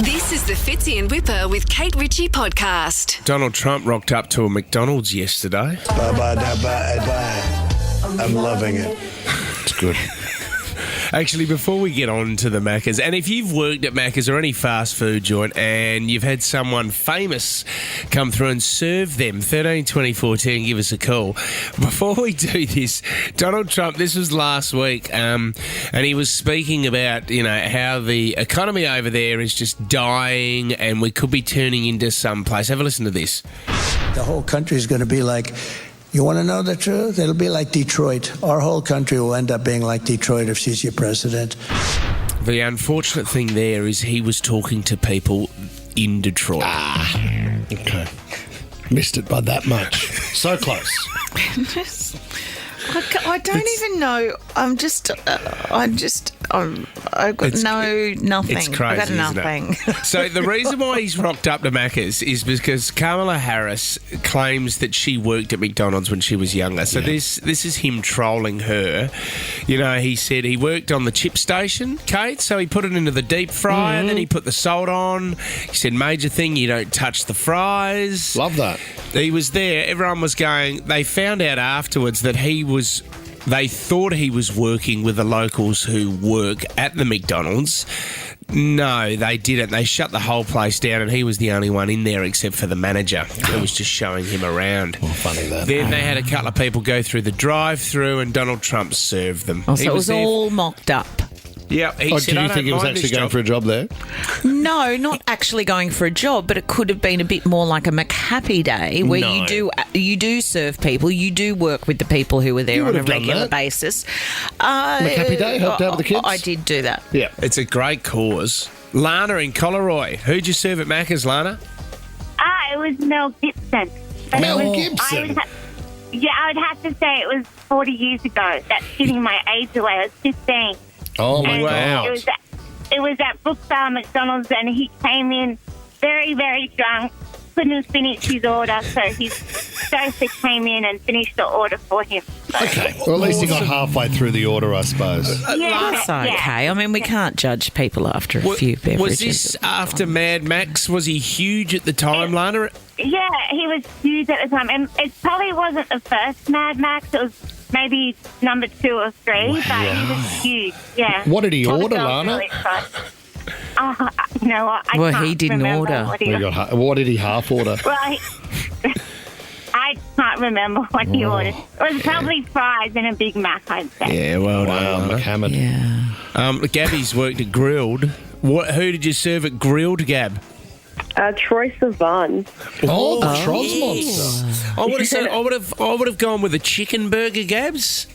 This is the Fitzy and Whipper with Kate Ritchie podcast. Donald Trump rocked up to a McDonald's yesterday. Bye. I'm loving it. It's good. Actually, before we get on to the Maccas, and if you've worked at Maccas or any fast food joint and you've had someone famous come through and serve them, 13 20 14, give us a call. Before we do this, Donald Trump, this was last week, and he was speaking about, how the economy over there is just dying and we could be turning into some place. Have a listen to this. The whole country is going to be like, you want to know the truth? It'll be like Detroit. Our whole country will end up being like Detroit if she's your president. The unfortunate thing there is he was talking to people in Detroit. Okay. Missed it by that much. So close. I don't even know. I've got nothing. It's crazy, I've got nothing. So the reason why he's rocked up to Maccas is because Kamala Harris claims that she worked at McDonald's when she was younger. So this is him trolling her. He said he worked on the chip station, Kate, so he put it into the deep fryer, then he put the salt on. He said, major thing, you don't touch the fries. Love that. He was there. Everyone was going. They found out afterwards that they thought he was working with the locals who work at the McDonald's. No, they didn't. They shut the whole place down and he was the only one in there except for the manager who was just showing him around. Well, funny that. Then they had a couple of people go through the drive-through and Donald Trump served them. So it was all mocked up. Yeah, he said, do you think he was actually going for a job there? No, not actually going for a job, but it could have been a bit more like a McHappy Day where you do serve people, you do work with the people who are there on a regular basis. McHappy Day, helped out with the kids? I did do that. Yeah, it's a great cause. Lana in Collaroy. Who'd you serve at Maccas, Lana? It was Mel Gibson. Mel Gibson? I would have to say it was 40 years ago. That's giving my age away. I was 15. Oh, my wow. God. It was at Brookvale McDonald's and he came in very, very drunk, couldn't finish his order, so his chauffeur came in and finished the order for him. So, Okay, well, at least he got halfway through the order, I suppose. That's okay. I mean, we can't judge people after a few beverages. Was this after Mad Max? Was he huge at the time, Lana? Yeah, he was huge at the time. And it probably wasn't the first Mad Max. It was maybe number 2 or 3, but he was huge, yeah. What did he order, Lana? Really you know what? I can't he didn't remember order. What did he half order? Well, I can't remember what he ordered. It was probably fries and a Big Mac, I'd say. Yeah, well Wow, done, Lana. McHammond. Yeah. Gabby's worked at Grilled. Who did you serve at Grilled, Gab? Troy Sivan. Oh, the Troz monster. I would have gone with a chicken burger, Gabs.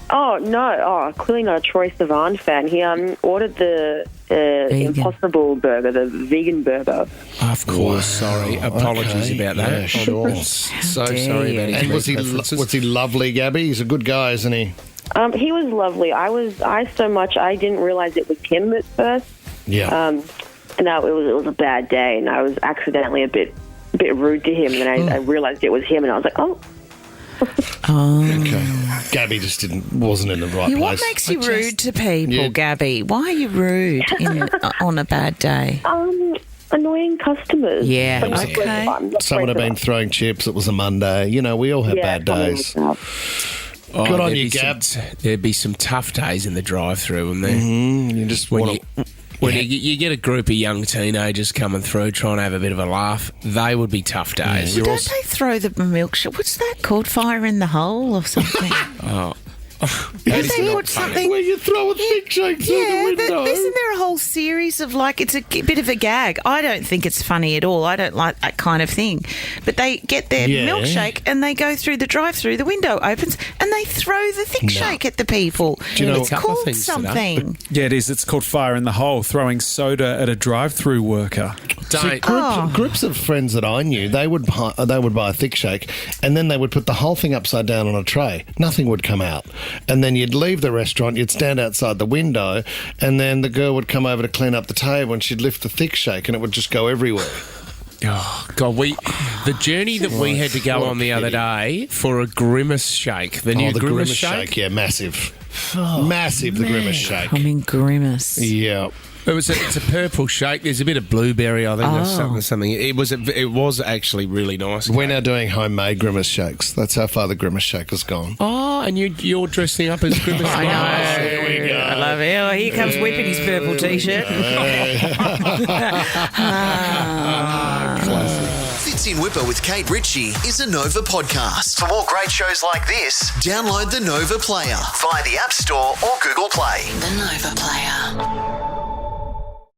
Oh, no. Oh, clearly not a Troy Sivan fan. He ordered the Impossible Burger, the vegan burger. Of course, sorry. Apologies about that. Yeah, sure. So sorry about his And was he lovely, Gabby? He's a good guy, isn't he? He was lovely. I didn't realise it was him at first. Yeah. No, it was a bad day, and I was accidentally a bit rude to him, and I realised it was him, and I was like, oh. Okay. Gabby just wasn't in the right place. What makes you rude to people, Gabby? Why are you rude on a bad day? Annoying customers. Yeah, Like, okay. Someone had been throwing chips. It was a Monday. We all have bad days. Good on you, Gab. There'd be some tough days in the drive-through, wouldn't there? You just want to... When you get a group of young teenagers coming through trying to have a bit of a laugh, they would be tough days. Don't they throw the milkshake? What's that called? Fire in the hole or something? That is they not put funny. something Where you throw a big shake through the window. Isn't there a whole series of it's a bit of a gag? I don't think it's funny at all. I don't like that kind of thing. But they get their milkshake and they go through the drive-through. The window opens and they throw the thick shake at the people. Do you know it's called something? Yeah, it is. It's called fire in the hole, throwing soda at a drive-through worker. Groups of friends that I knew, they would buy a thick shake and then they would put the whole thing upside down on a tray. Nothing would come out. And then you'd leave the restaurant, you'd stand outside the window, and then the girl would come over to clean up the table and she'd lift the thick shake and it would just go everywhere. Oh, God, the journey that we had to go on the other day for a Grimace shake, the new Grimace shake. Yeah, massive. Massive, the Grimace shake. I mean, Grimace. Yeah. It's a purple shake. There's a bit of blueberry. I think there's something. It was actually really nice. We're now doing homemade Grimace shakes. That's how far the Grimace shake has gone. Oh, and you're dressing up as Grimace. I know. Here we go. I love it. Oh, here comes Whip in his purple T-shirt. Fits in Whipper with Kate Ritchie is a Nova podcast. For more great shows like this, download the Nova Player via the App Store or Google Play. The Nova Player.